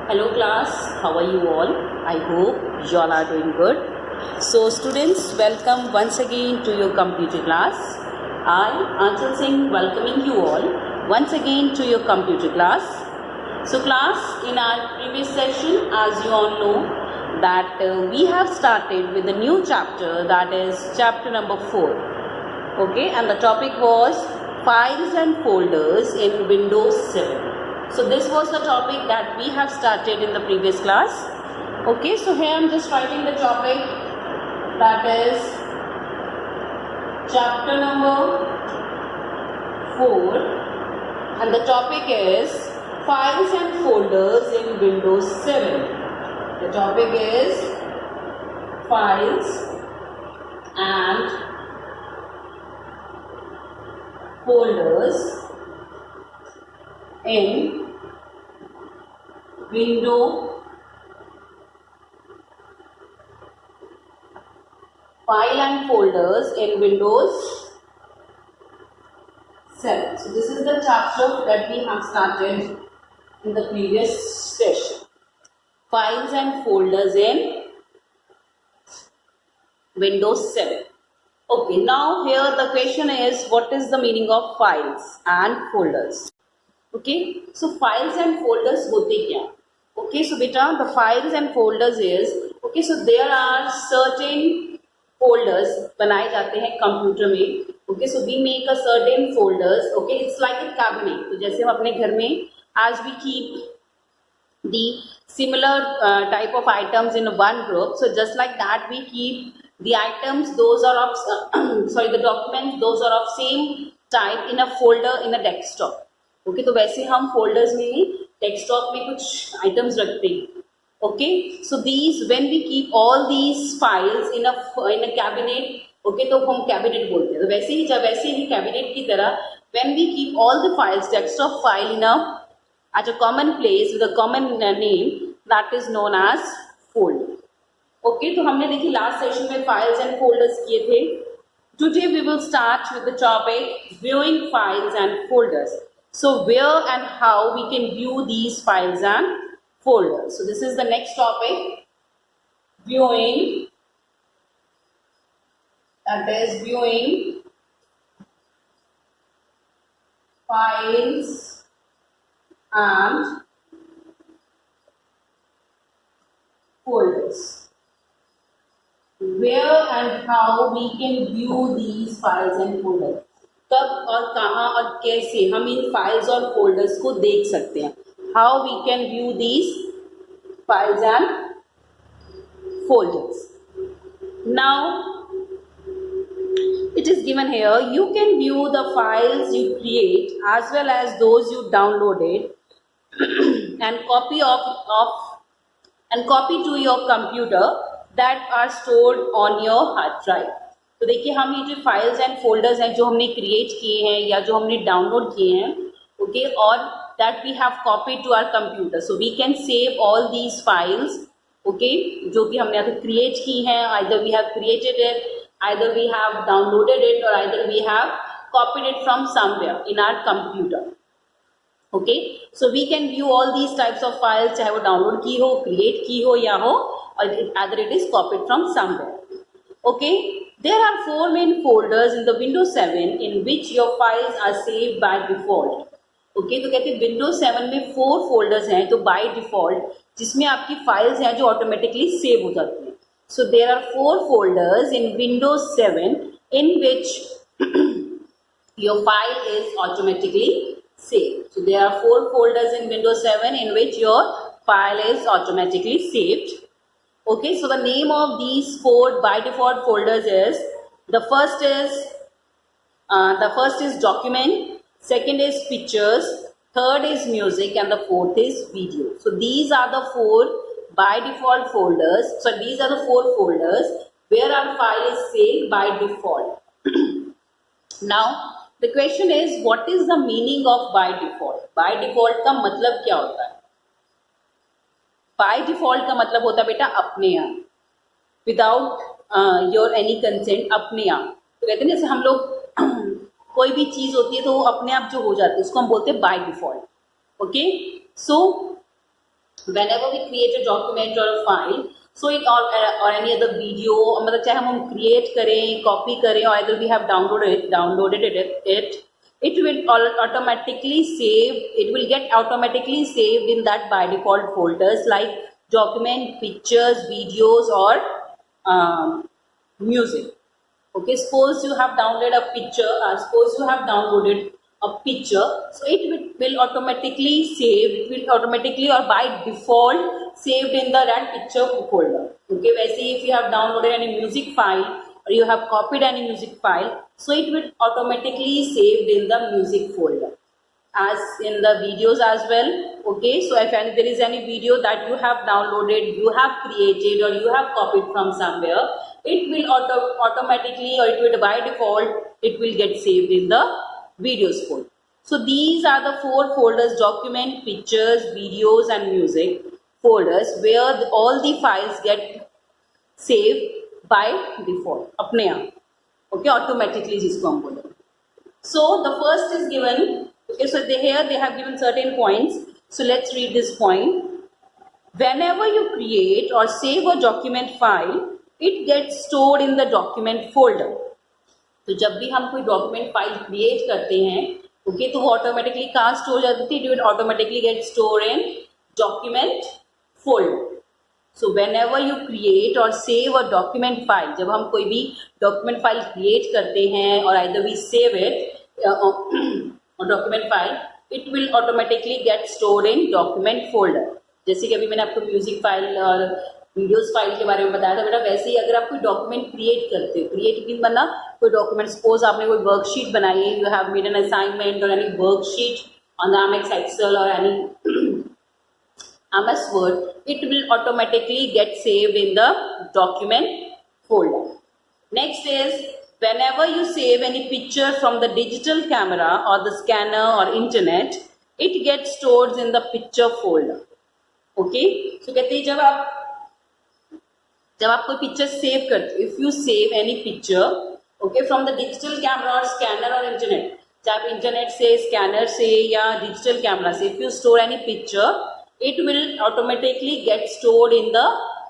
Hello class, how are you all? I hope you all are doing good. So students, welcome once again to your computer class. I, Anchal Singh, welcoming you all once again to your computer class. So class, in our previous session, as you all know, that we have started with a new chapter, that is chapter number 4. Okay, and the topic was files and folders in Windows 7. So this was the topic that we have started in the previous class. Okay, so here I am just writing the topic, that is chapter number 4, and the topic is files and folders in Windows 7. The topic is files and folders in Windows, file and folders in Windows 7. So this is the chapter that we have started in the previous session. Files and folders in Windows 7. Okay, now here the question is, what is the meaning of files and folders? Okay, so files and folders होते क्या? Okay, so beta, the files and folders is, okay, so there are certain folders बनाए जाते हैं computer में. Okay, so we make a certain folders. Okay, it's like a cabinet. तो जैसे हम अपने घर में as we keep the similar type of items in one group, so just like that we keep the items, those are of the documents, those are of same type in a folder in a desktop. Okay, तो वैसे हम folders में desktop में कुछ items रखते हैं. Okay, so these when we keep all these files in a cabinet. Okay, तो हम कैबिनेट बोलते हैं. तो वैसे ही कैबिनेट की तरह when we keep all the files, desktop file in at a common place with a common name, that is known as folder. Okay, तो हमने देखी लास्ट सेशन में फाइल्स एंड फोल्डर्स किए थे. Today we will start with the topic viewing files and folders. So where and how we can view these files and folders. So this is the next topic, viewing, that is viewing files and folders. Where and how we can view these files and folders. कब और कहाँ और कैसे हम इन files और folders को देख सकते हैं. How we can view these files and folders. Now it is given here, you can view the files you create as well as those you downloaded and copy to your computer that are stored on your hard drive. तो देखिए, हम ये जो files and folders हैं जो हमने create किए हैं या जो हमने डाउनलोड किए हैं, ओके, और that we have copy to our computer. So we can save all these files, okay, जो कि हमने अगर क्रिएट की हैं. Either we have created it, either we have downloaded it, और either we have copied it from somewhere in our computer. Okay, so we can view all these types of files, चाहे वो download की हो, create की हो या हो, और either it is copied from somewhere. Okay, there are 4 main folders in the Windows 7 in which your files are saved by default. Okay, तो कहते हैं Windows 7 में 4 folders हैं तो by default जिसमें आपकी files हैं जो automatically save हो जाती हैं. So there are 4 folders in Windows 7 in which your file is automatically saved. So there are 4 folders in Windows 7 in which your file is automatically saved. Okay, so the name of these 4 by default folders is, the first is document, second is pictures, third is music, and the fourth is video. So these are the 4 by default folders. So these are the 4 folders where our file is saved by default. Now the question is, what is the meaning of by default? By default का मतलब क्या होता है? By default का मतलब होता है बेटा अपने आप, विदाउट योर एनी कंसेंट, अपने आप. तो कहते हैं जैसे हम लोग कोई भी चीज़ होती है तो वो अपने आप जो हो जाती है उसको हम बोलते हैं by default. Okay, so whenever we create a document or a file, so it or any other video, मतलब चाहे हम create करें, copy करें, or either we have downloaded it, it will automatically save. It will get automatically saved in that by default folders like document, pictures, videos, or music. Okay, suppose you have downloaded a picture. Suppose you have downloaded a picture, so it will automatically save. It will automatically or by default saved in the that picture folder. Okay, वैसे if you have downloaded any music file or you have copied any music file, so it will automatically saved in the music folder. As in the videos as well. Okay, so if there is any video that you have downloaded, you have created, or you have copied from somewhere, it will automatically, or it will by default, it will get saved in the videos folder. So these are the 4 folders: document, pictures, videos, and music folders, where all the files get saved by default, अपने आप. Okay, automatically जिसको हम बोलते हैं. So the first is given. Okay, so here they have given certain points. So let's read this point. Whenever you create or save a document file, it gets stored in the document folder. तो जब भी हम कोई document file create करते हैं, okay, तो वो automatically कहाँ स्टोर हो जाती है? It will automatically get store in document folder. So when ever you create और सेव अ डॉक्यूमेंट फाइल, जब हम कोई भी डॉक्यूमेंट फाइल क्रिएट करते हैं और either we save it document file, it will automatically get store in document folder. जैसे कि अभी मैंने आपको म्यूजिक फाइल और वीडियोस फाइल के बारे में बताया था. बेटा वैसे ही अगर आप कोई डॉक्यूमेंट क्रिएट करते हो, क्रिएट मीन बनना, कोई डॉक्यूमेंट, सपोज आपने कोई वर्कशीट बनाई है, you have made an assignment और any worksheet on the MS Excel और any MS Word, it will automatically get saved in the document folder. Next is whenever you save any picture from the digital camera or the scanner or internet, it gets stored in the picture folder. Okay, so कहते हैं जब आप कोई picture save करते हो, if you save any picture, okay, from the digital camera और scanner और internet, चाहे आप इंटरनेट से, स्कैनर से या डिजिटल कैमरा से, if you store any picture, it will automatically get stored in the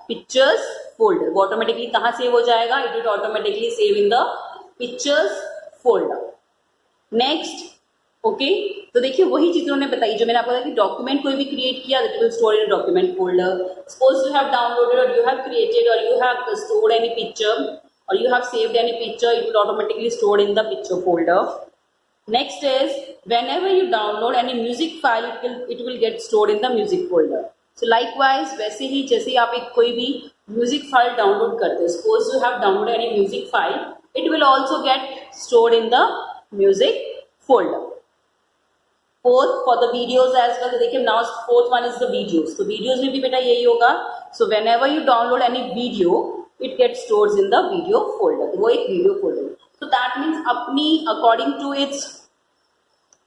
pictures folder. वो automatically कहाँ सेव हो जाएगा? It will automatically save in the pictures folder. Next, okay, तो देखिए वही चीज़ उन्होंने बताई जो मैंने आपको बताया कि डॉक्यूमेंट कोई भी क्रिएट किया, that will store in a document folder. Suppose you have downloaded or you have created or you have stored any picture or you have saved any picture, it will automatically stored in the picture folder. Next is whenever you download any music file, it will get stored in the music folder. So likewise, वैसे ही जैसे आप एक कोई भी music file download करते हैं, suppose you have downloaded any music file, it will also get stored in the music folder. Fourth, for the videos as well, देखिए now fourth one is the videos. तो videos में भी बेटा यही होगा. So whenever you download any video, it gets stored in the video folder. वो एक video folder. So that means अपनी according to its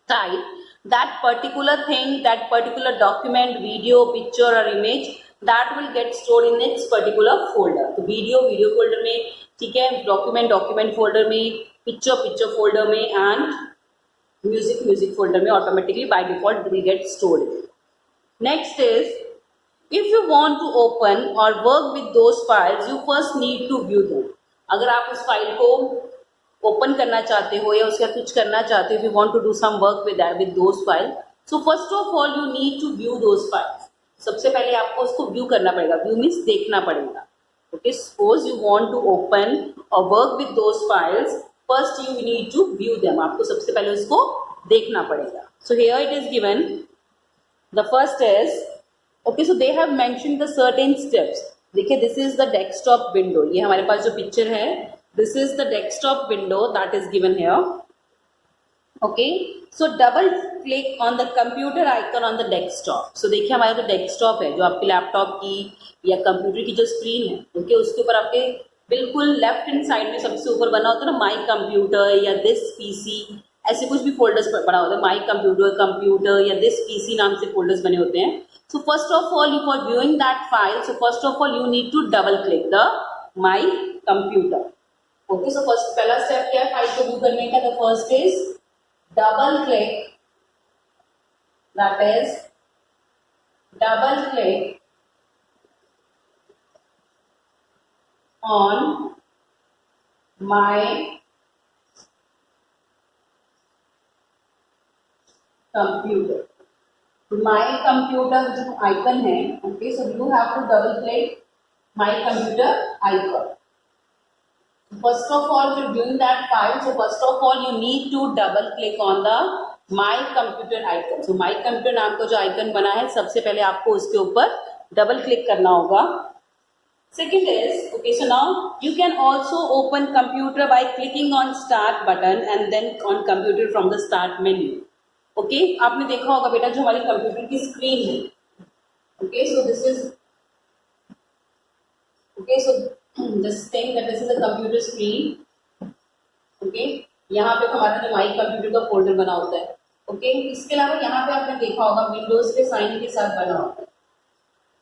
type, that particular thing, that particular document, video, picture or image, that will get stored in its particular folder. तो video folder में, ठीक है, document folder में, picture folder में, and music folder में automatically by default it will get stored. Next is, if you want to open or work with those files, you first need to view them. अगर आप उस file को open करना चाहते हो या उसका कुछ करना चाहते हो, you want to do some work with those file, so first of all you need to view those files. सबसे पहले आपको उसको व्यू करना पड़ेगा. व्यू मीन्स देखना पड़ेगा. Okay, suppose you want to open और work with those files, first you need to view them. आपको सबसे पहले उसको देखना पड़ेगा. So here it is given, the first is, okay, so they have mentioned the certain steps. देखिए this is the desktop window. ये हमारे पास जो पिक्चर है, this is the desktop window that is given here. Okay, so double click on the computer icon on the desktop. So देखिए हमारा जो desktop है, जो आपके लैपटॉप की या कंप्यूटर की जो स्क्रीन है, ओके, उसके ऊपर आपके बिल्कुल लेफ्ट हैंड साइड में सबसे ऊपर बना होता है ना माई कंप्यूटर या दिस पीसी, ऐसे कुछ भी फोल्डर्स बना होता है. माई कंप्यूटर या दिस पीसी नाम से फोल्डर्स बने होते हैं. So first of all, you for viewing that file, so first of all you need to double click the my computer. Okay, so first पहला स्टेप क्या है फाइल को व्यू करने का? The first is double click, that is double click on my computer. My computer जो icon है, okay, so you have to double click my computer icon. First of all, if you're doing that file, so first of all you need to double click on the my computer icon. So my computer नाम का जो icon बना है, सबसे पहले आपको उसके ऊपर डबल क्लिक करना होगा. Second is, okay, so now you can also open computer by clicking on start button and then on computer from the start menu. Okay, आपने देखा होगा बेटा जो हमारी कंप्यूटर की स्क्रीन है. Okay, so this is, okay, so this thing that this is a computer screen. Okay, यहाँ पे हमारा जो माई कंप्यूटर का फोल्डर बना होता है. Okay, इसके अलावा यहाँ पे आपने देखा होगा विंडोज के साइन के साथ बना होता है.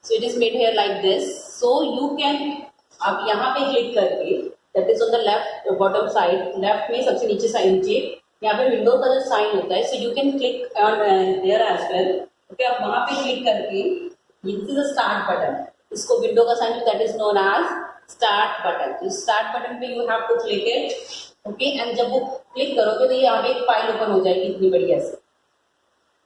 So it is made here like this. So you can, आप यहाँ पे क्लिक करके, that is on the left bottom side, left में सबसे नीचे साइड नीचे यहाँ पे विंडोज का जो साइन होता है. So you can click on there as well. Okay, आप वहाँ पे क्लिक करके, this is a start button. इसको विंडो का sign that is known as start button. इस start button पे you have to click it. Okay, and जब वो क्लिक करोगे तो यहाँ पे एक फाइल ओपन हो जाएगी इतनी बड़ी ऐसे.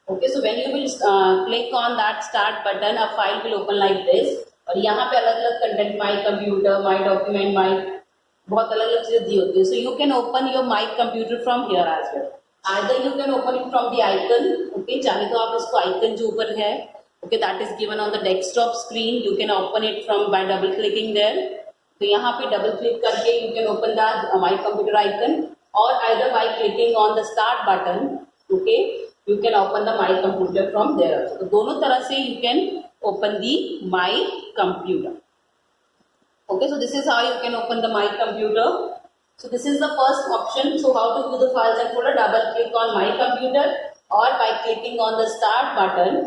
Okay, so when you will click on that start button, a file will open like this. और यहाँ पे अलग अलग content, my computer, my document, my बहुत अलग अलग चीजें दी होती है. So you can open your my computer from here as well. Either you can open it from the icon. Okay, चाहे तो आप इसको आइकन जो ऊपर है, okay, that is given on the desktop screen, you can open it from by double clicking there. तो यहाँ पे डबल क्लिक करके you can open the my computer icon, और either by clicking on the start button, okay, you can open the my computer from there also. तो दोनों तरह से you can open the my computer. Okay, so this is how you can open the my computer. So this is the first option. So how to view the files and folder? Double click on my computer or by clicking on the start button,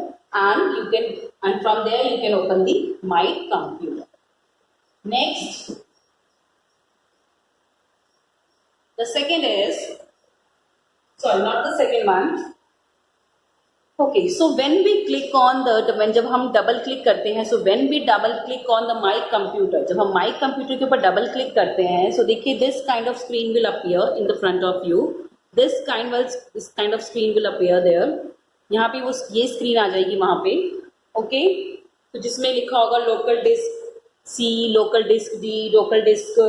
and you can, and from there you can open the my computer. Next, the second is, sorry, not the second one. Okay, so when we click on the, when जब हम double click करते हैं, so when we double click on the my computer, जब हम my computer के ऊपर double click करते हैं, so देखिए this kind of screen will appear in the front of you. This kind of screen will appear there. यहाँ पे वो ये स्क्रीन आ जाएगी वहाँ पे. ओके, तो जिसमें लिखा होगा local disk C, local disk D, local disk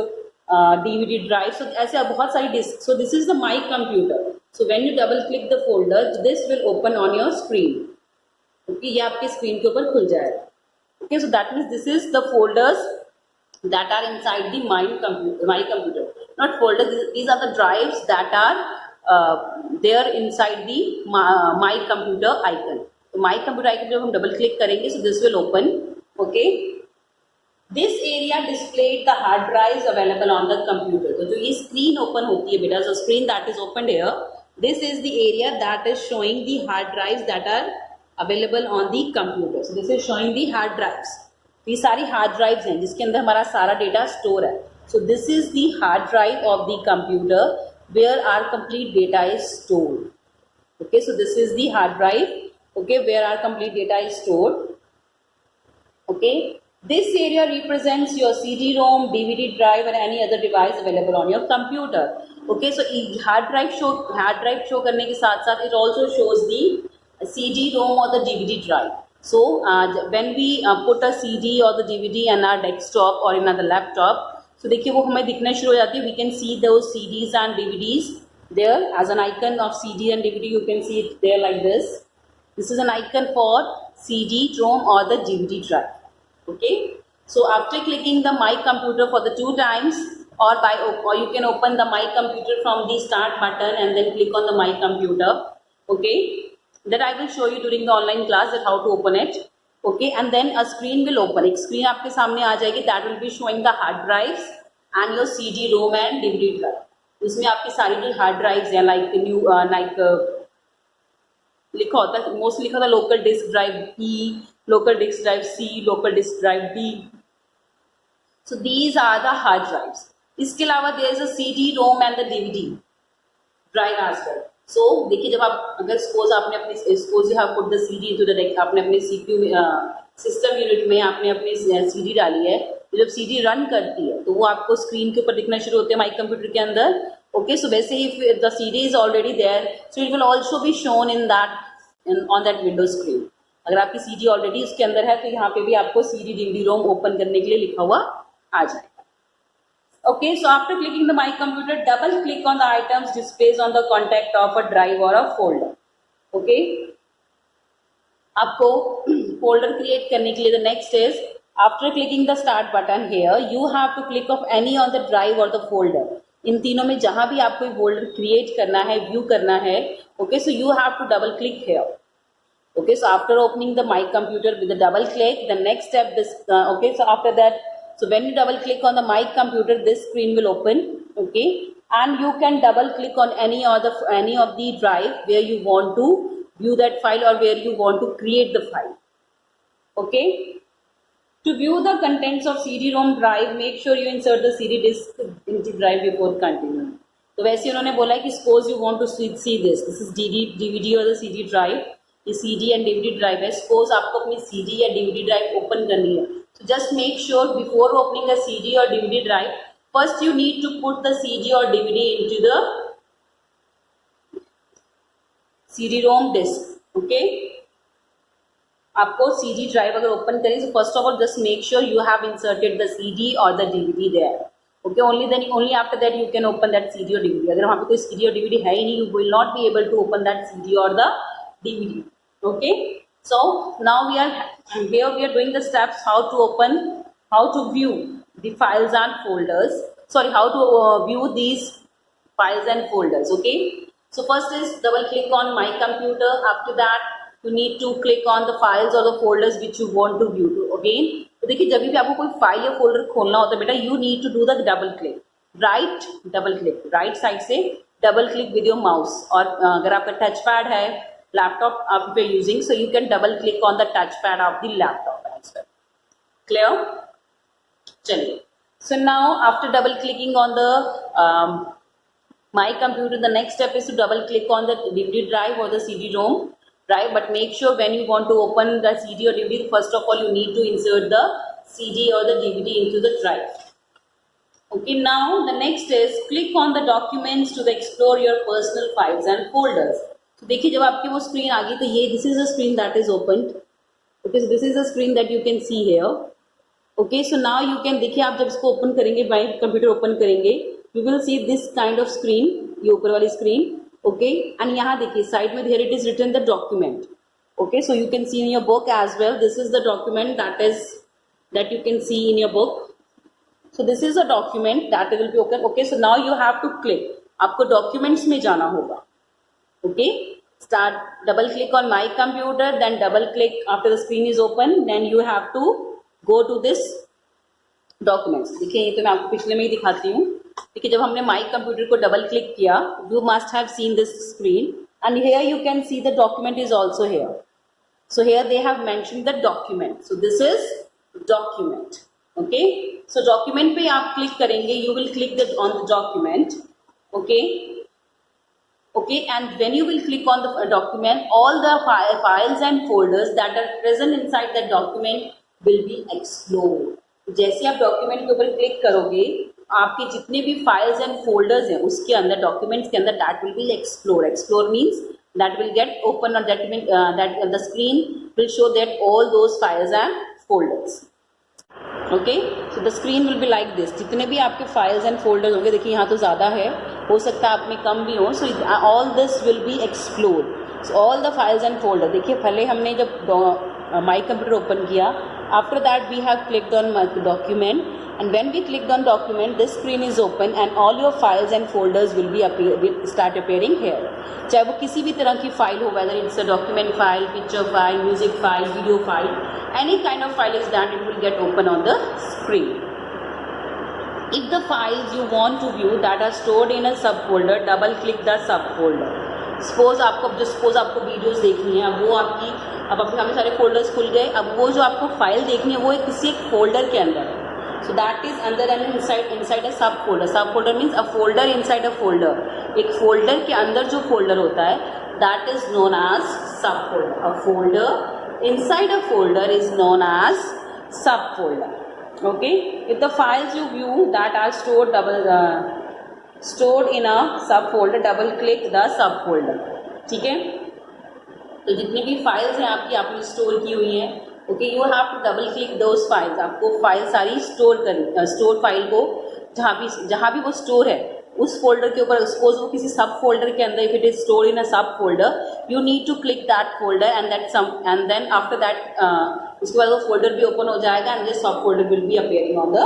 DVD drive. So ऐसे बहुत सारी disk. So this is the my computer. So when you double click the folder, this will open on your screen. Okay, ये आपके screen के ऊपर खुल जाएगा. Okay, so that means this is the folders that are inside the my computer. Not folders, these are the drives that are there inside the my computer icon. So my computer icon जब हम double click करेंगे, so this will open. Okay. This area displayed the hard drives available on the computer. तो जो ये screen open होती है बेटा, so screen that is opened here, this is the area that is showing the hard drives that are available on the computer. So this is showing the hard drives. ये सारी hard drives हैं जिसके अंदर हमारा सारा data store है. So this is the hard drive of the computer where our complete data is stored. Okay, so this is the hard drive. Okay, where our complete data is stored. Okay. This area represents your CD-ROM, DVD drive, or any other device available on your computer. Okay, so hard drive show करने के साथ साथ it also shows the CD-ROM or the DVD drive. So when we put a CD or the DVD in our desktop or in our laptop, so देखिए वो हमें दिखना शुरू हो जाती है. We can see those CDs and DVDs there as an icon of CD and DVD. You can see it there like this. This is an icon for CD-ROM or the DVD drive. Okay, so after clicking the my computer for the 2 times, or you can open the my computer from the start button and then click on the my computer. Okay, that I will show you during the online class that how to open it. Okay, and then a screen will open. एक screen आपके सामने आ जाएगी, that will be showing the hard drives and your CD, ROM and DVD drive. इसमें आपकी सारी जो hard drives हैं, like new लिखा होता है, मोस्ट लिखा था local disk drive E, local disk drive C, local disk drive D. So these are the hard drives. इसके अलावा there is a CD, ROM and the DVD drive as well. सो देखिए जब आप अगर सपोज आपने अपने suppose you have put the CD into the आपने अपने सीपीयू सिस्टम यूनिट में आपने अपनी सीडी डाली है, तो जब सीडी रन करती है तो वो आपको स्क्रीन के ऊपर दिखना शुरू होते हैं माई कंप्यूटर के अंदर। ओके, सो वैसे ही the CD is already there, so it will also be shown in that on that window screen. अगर आपकी सीडी ऑलरेडी उसके अंदर है तो यहाँ पे भी आपको सीडी डीवीडी रोम ओपन करने के लिए लिखा हुआ आ जाएगा। Okay, so after clicking the my computer, double click on the items displays on the contact of a drive और अ फोल्डर। ओके, आपको फोल्डर क्रिएट करने के लिए the next is after clicking the start button here you have to click of any on the drive और the folder. इन तीनों में जहां भी आपको फोल्डर क्रिएट करना है, व्यू करना है, okay, so you have to double click here. Okay, so after opening the My Computer with a double click, the next step this okay, so after that, so when you double click on the My Computer, this screen will open. Okay, and you can double click on any of the drive where you want to view that file or where you want to create the file. Okay, to view the contents of CD-ROM drive, make sure you insert the CD disk into drive before continuing. तो वैसे उन्होंने बोला है कि suppose you want to see this is DVD or the CD drive. ये CD and DVD drive है। Suppose आपको अपनी CD या DVD ड्राइव ओपन करनी है, तो just make sure before opening a CD और DVD drive, first you need to put the CD और DVD into the CD-ROM disk. Okay, आपको CD ड्राइव अगर ओपन करें तो first of all just make sure you have inserted the CD और the DVD there. Okay, only after that you can open that CD और DVD। अगर वहाँ पे कोई CD और DVD है ही नहीं, you will not be able to open that CD और the DVD. Okay, so now we are doing the steps how to view the files and folders. Sorry, how to view these files and folders. Okay, so first is double click on My Computer. After that, you need to click on the files or the folders which you want to view. Again, तो देखिए जब भी आपको कोई file या folder खोलना होता है बेटा, you need to do the double click. double click right side से double click with your mouse. और अगर आपका टच पैड है, laptop if you're using, so you can double click on the touchpad of the laptop as well. Clear? चलिए, so now after double clicking on the My Computer, the next step is to double click on the DVD drive or the CD-ROM drive, but make sure when you want to open the CD or DVD, first of all you need to insert the CD or the DVD into the drive. Okay, now the next is click on the documents to explore your personal files and folders. तो देखिए जब आपकी वो screen आ गई तो ये this is a screen that is open. Okay, this is a screen that you can see here. Okay, so now you can, देखिए आप जब इसको ओपन करेंगे, माई कंप्यूटर ओपन करेंगे, you will see this kind of screen, ये ऊपर वाली screen. Okay, and यहाँ देखिए साइड में here it is written the document. Okay, so you can see in your book as well, this is the document that you can see in your book. So this is a document that will be open. Okay, so now you have to click, आपको documents में जाना होगा। Okay, start double click on My Computer, then double click after the screen is open, then you have to go to this documents. देखिए ये तो मैं आपको पिछले में ही दिखाती हूँ। देखिए जब हमने My Computer को डबल क्लिक किया, you must have seen this screen and here you can see the document is also here. So here they have mentioned the document. So this is document. Okay, so document पे आप click करेंगे, you will click on the document. Okay. Okay, and when you will click on the document, all the files and folders that are present inside that document will be explored. जैसे आप document के ऊपर click करोगे, आपके जितने भी files and folders हैं उसके अंदर, डॉक्यूमेंट्स के अंदर, that will be explore. Explore means that will get open और that the screen will show that all those files and folders. Okay, so the screen will be like this. जितने भी आपके files and folders होंगे, देखिए यहाँ तो ज़्यादा है, हो सकता है आप में कम भी हो, so all this will be explore. So all the files and folder, देखिए पहले हमने जब माई कंप्यूटर ओपन किया, after that we have clicked on document, and when we clicked on document this screen is open and all your files and folders will start appearing here. चाहे वो किसी भी तरह की फाइल हो, whether it's a document file, picture file, music file, video file, any kind of file is that it will get open on the screen. If the files you want to view that are stored in a subfolder, double click the subfolder. Suppose आपको videos देखनी है, अब वो आपकी, अब आपके सामने सारे फोल्डर्स खुल गए, अब वो जो आपको फाइल देखनी है वो किसी एक फोल्डर के अंदर है। So that is under and inside a sub folder. Sub folder means a folder inside a folder. एक folder के अंदर जो folder होता है that is known as sub folder. A folder inside a folder is known as sub folder. Okay. If the files you view that are stored in a sub folder, double click the sub folder. ठीक है. तो जितनी भी files हैं आपकी आपने store की हुई हैं, okay, you have to double click those files. आपको फाइल सारी स्टोर करनी, स्टोर फाइल को जहाँ भी वो स्टोर है उस फोल्डर के ऊपर, सपोज वो किसी सब फोल्डर के अंदर, if it is store in a sub folder, you need to click that folder and then after that उसके बाद वो फोल्डर भी ओपन हो जाएगा and this sub folder will be appearing on the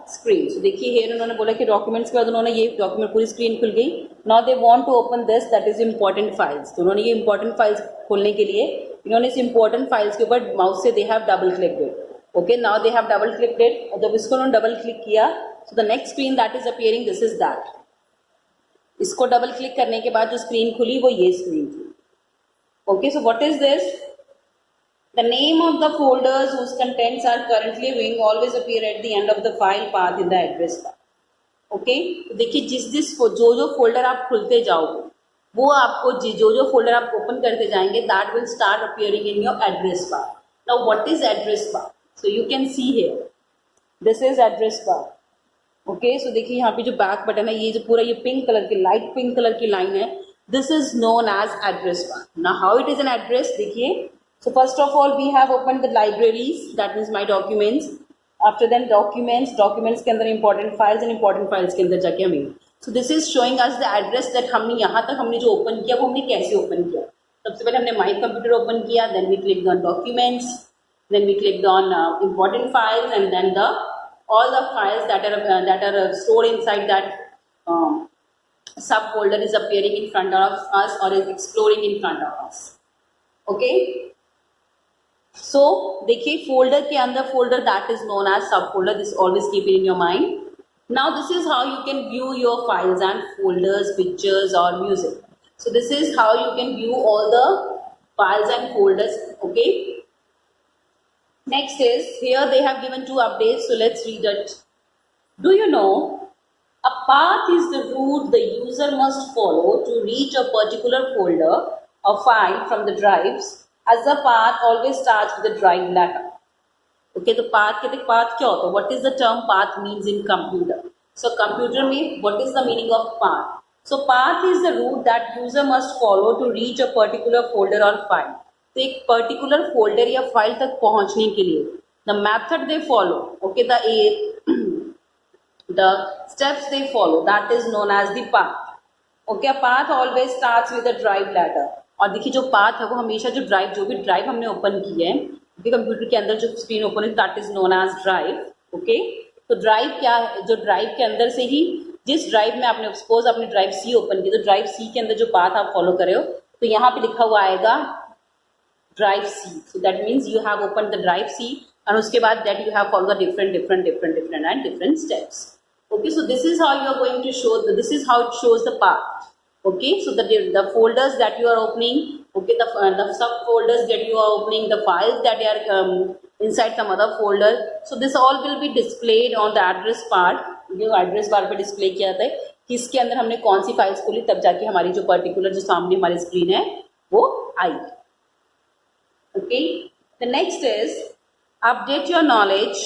screen. So देखिए here उन्होंने बोला कि डॉक्यूमेंट्स के बाद उन्होंने ये डॉक्यूमेंट पूरी स्क्रीन खुल गई. Now they want to open this, that is important files. तो उन्होंने ये इंपॉर्टेंट फाइल्स खोलने के लिए इन्होंने इस इंपॉर्टेंट फाइल्स के ऊपर माउस से they have double clicked it. Okay, now they have double clicked it. जब इसको उन्होंने डबल क्लिक किया, so the next screen that is appearing, this is that. इसको डबल क्लिक करने के बाद जो स्क्रीन खुली वो ये स्क्रीन थी. Okay, so what is this? The name of the folders whose contents are currently viewing always appear at the end of the file path in the address bar. Okay? तो देखिए जो folder आप खुलते जाओगे वो आपको जो फोल्डर आप ओपन करते जाएंगे that will start appearing in your address bar. Now what is address bar? So you can see here. This is address bar. Okay? So देखिए यहाँ पे जो बैक बटन है, ये जो पूरा ये पिंक कलर की लाइट पिंक कलर की लाइन है, this is known as address bar. Now how it is an address? देखिए. So first of all we have opened the libraries, that means my documents. After then documents के अंदर important files and important files के अंदर जाके हमें. So this is showing us the address that हमने यहाँ तक हमने जो open किया वो हमने कैसे open किया. सबसे पहले हमने my computer open किया, then we clicked on documents, then we clicked on important files, and then all the files that are stored inside that subfolder is appearing in front of us or is exploring in front of us. Okay. So देखिए folder के अंदर folder that is known as sub folder. This always keep it in your mind. Now this is how you can view your files and folders, pictures और music. So this is how you can view all the files and folders. Okay, next is here they have given 2 updates, so let's read it. Do you know a path is the route the user must follow to reach a particular folder or file from the drives, as the path always starts with the drive letter. Okay, तो path कहते हैं, path क्या होता है? What is the term path means in computer? So computer में what is the meaning of path? So path is the route that user must follow to reach a particular folder or file. तो एक particular folder या file तक पहुंचने के लिए the method they follow, okay, the steps they follow, that is known as the path. Okay, a path always starts with a drive letter. और देखिए जो पाथ है वो हमेशा जो भी ड्राइव हमने ओपन की है कंप्यूटर के अंदर जो स्क्रीन ओपन है that is known as drive. Okay, तो ड्राइव क्या है? जो ड्राइव के अंदर से ही जिस ड्राइव में आपने सपोज आपने ड्राइव सी ओपन की, तो ड्राइव सी के अंदर जो पाथ आप फॉलो कर रहे हो तो यहाँ पे लिखा हुआ आएगा drive C. So that means you have open the drive C and उसके बाद that you have follow the different steps. Okay, so this is how you are going to show, this is how it shows the path. Okay, so the folders that you are opening, okay, the subfolders that you are opening, the files that are inside some other folder, so this all will be displayed on the address part. जो address bar पे display किया जाता है किसके अंदर हमने कौन सी files खोली, तब जाके हमारी जो particular जो सामने हमारी स्क्रीन है वो आएगी. Okay, the next is update your knowledge.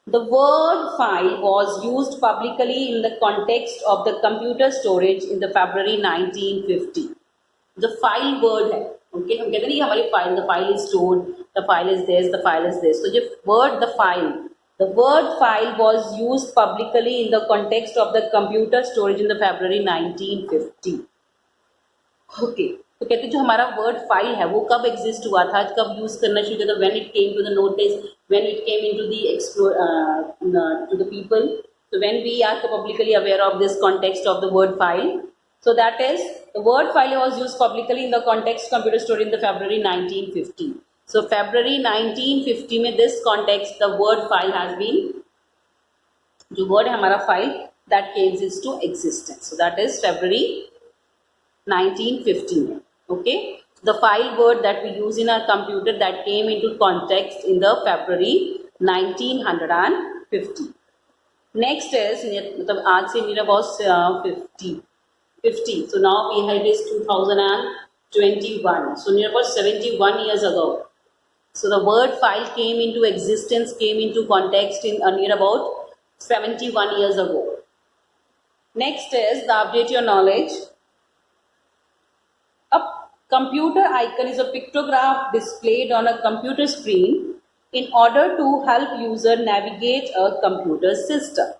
The word file was used publicly in the context of the computer storage in the February 1950. The file word है, okay, हम कहते हैं हमारी file, the file is stored, the file is this, the file is this. So the word file was used publicly in the context of the computer storage in the February 1950. Okay, तो कहते जो हमारा word file है वो कब exist हुआ था, कब यूज करना शुरू किया था? When it came to the notice, when it came into the to the people, so when we are publicly aware of this context of the word file, so that is the word file was used publicly in the context computer storage in the February 1950. So February 1950 में this context the word file has been, जो word है हमारा file, that came into existence. So that is February 1950 में. Okay, the file word that we use in our computer that came into context in the February 1950. Next is मतलब आज से near about 50. So now we had is 2021. So near about 71 years ago. So the word file came into existence, came into context in near about 71 years ago. Next is the update your knowledge. A computer icon is a pictograph displayed on a computer screen in order to help user navigate a computer system.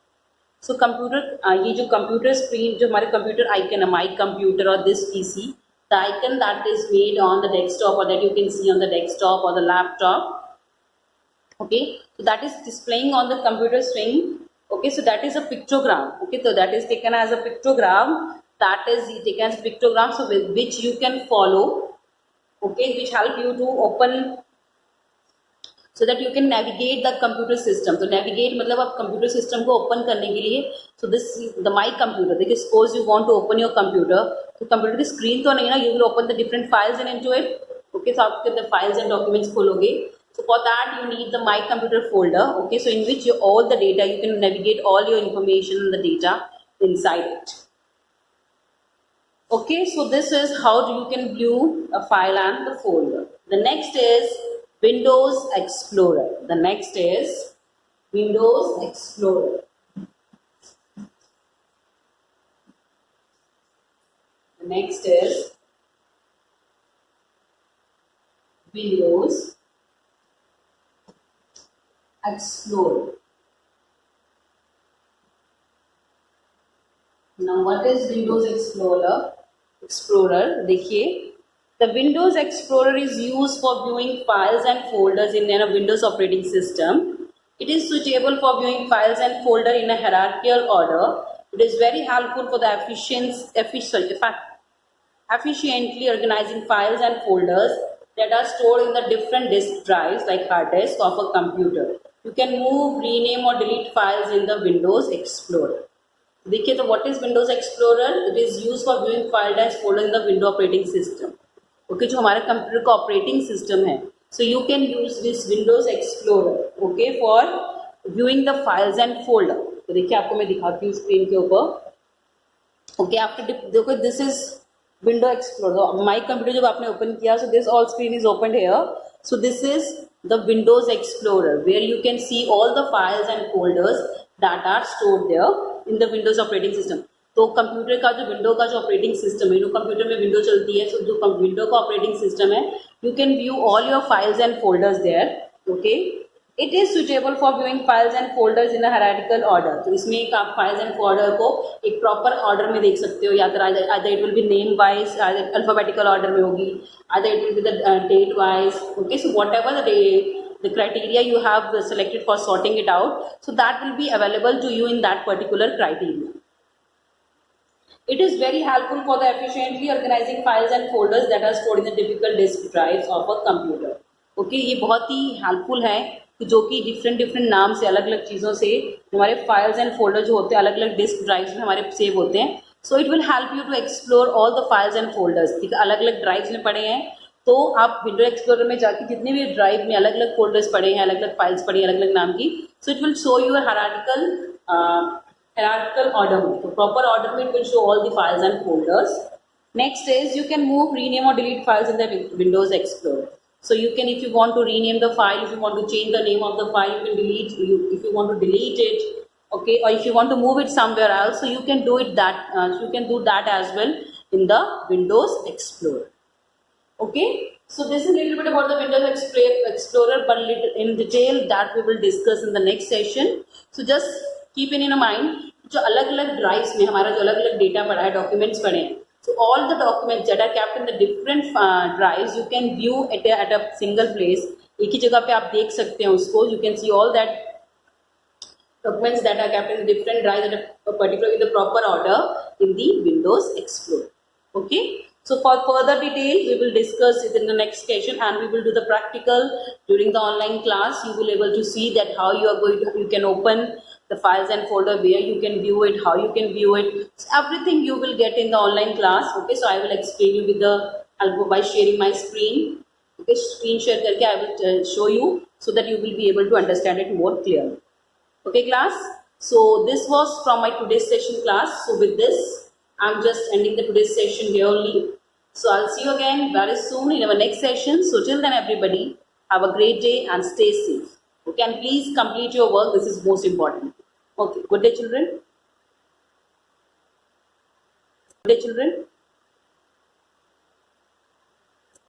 So computer ये जो computer screen जो हमारे computer icon है, my computer or this PC, the icon that is made on the desktop or that you can see on the desktop or the laptop, okay, so that is displaying on the computer screen, okay, so that is a pictogram, okay, so that is taken as a pictogram, that is taken as a pictogram, so with which you can follow, okay, which help you to open so that you can navigate the computer system. So navigate मतलब आप computer system को open करने के लिए, so this the my computer, देखिए suppose you want to open your computer, तो computer की screen तो नहीं ना, you will open the different files and into it, okay, so आपके the files and documents खोलोगे, so for that you need the my computer folder, okay, so in which you all the data you can navigate all your information and the data inside it. Okay, so this is how you can view a file and the folder. The next is Windows Explorer. The next is Windows Explorer. The next is Windows Explorer. Now what is Windows Explorer? देखिए, the Windows Explorer is used for viewing files and folders in a Windows operating system. It is suitable for viewing files and folders in a hierarchical order. It is very helpful for the efficiently organizing files and folders that are stored in the different disk drives like hard disk of a computer. You can move, rename or delete files in the Windows Explorer. देखिए, तो what is Windows Explorer? It is used for viewing file and folders in the Windows operating system. Okay, जो हमारे computer का operating system है, so you can use this Windows Explorer, okay, for viewing the files and folder. तो देखिए आपको मैं दिखाती हूँ स्क्रीन के ऊपर. Okay, after देखो this is Windows Explorer. My computer जब आपने ओपन किया, so this all screen is opened here. So this is the Windows Explorer where you can see all the files and folders that are stored there in the Windows operating system. तो computer का जो window का जो operating system है, जो computer में window चलती है, so जो विंडो का ऑपरेटिंग सिस्टम है, you can view all your files and folders there. Okay, it is suitable for viewing files and folders in a hierarchical order. तो इसमें एक आप फाइल्स एंड फोल्डर को एक प्रॉपर ऑर्डर में देख सकते हो, या तो either it will be name wise, either alphabetical order में होगी, either it will be the date wise. Okay, so whatever the criteria you have selected for sorting it out, so that will be available to you in that particular criteria. It is very helpful for the efficiently organizing files and folders that are stored in the typical disk drives of a computer. Okay, ये बहुत ही helpful है जो कि different नाम से अलग अलग चीज़ों से हमारे फाइल्स एंड फोल्डर जो होते हैं अलग अलग डिस्क ड्राइव्स में हमारे सेव होते हैं. So it will help you to explore all the files and folders. ठीक है, अलग अलग ड्राइव्स में पड़े हैं, तो आप विंडो एक्सप्लोरर में जाके जितने भी ड्राइव में अलग अलग फोल्डर्स पड़े हैं, अलग अलग फाइल्स पड़ी हैं अलग अलग नाम की, so it will show your hierarchical order में. तो प्रॉपर ऑर्डर में it will show all the files and folders. Next is you can move, rename और delete files in the Windows Explorer. So you can, if you want to rename the file, if you want to change the name of the file, you can delete. If you want to delete it, okay, or if you want to move it somewhere else, so you can do it that. You can do that as well in the Windows Explorer. Okay, so this is a little bit about the Windows Explorer, but little in detail that we will discuss in the next session. So just keep in mind, जो अलग अलग drives में हमारा जो अलग अलग data पड़ा है, डॉक्यूमेंट्स पड़े हैं, so all the documents that are kept in the different drives you can view at a single place. एक ही जगह पे आप देख सकते हैं उसको. You can see all that documents that are kept in the different drives at a particular in the proper order in the Windows Explorer. Okay. So for further details, we will discuss it in the next session, and we will do the practical during the online class. You will able to see that how you are going to, you can open the files and folder, where you can view it, how you can view it. So everything you will get in the online class. Okay, so I will explain you with the, I'll go by sharing my screen. Okay, screen share करके I will show you. so that you will be able to understand it more clearly. Okay, class. So this was from my today's session, class. So with this, I'm just ending the today's session here only. So I'll see you again very soon in our next session. So till then, everybody, have a great day and stay safe. Okay, and please complete your work. This is most important. Okay, good day, children. Good day, children.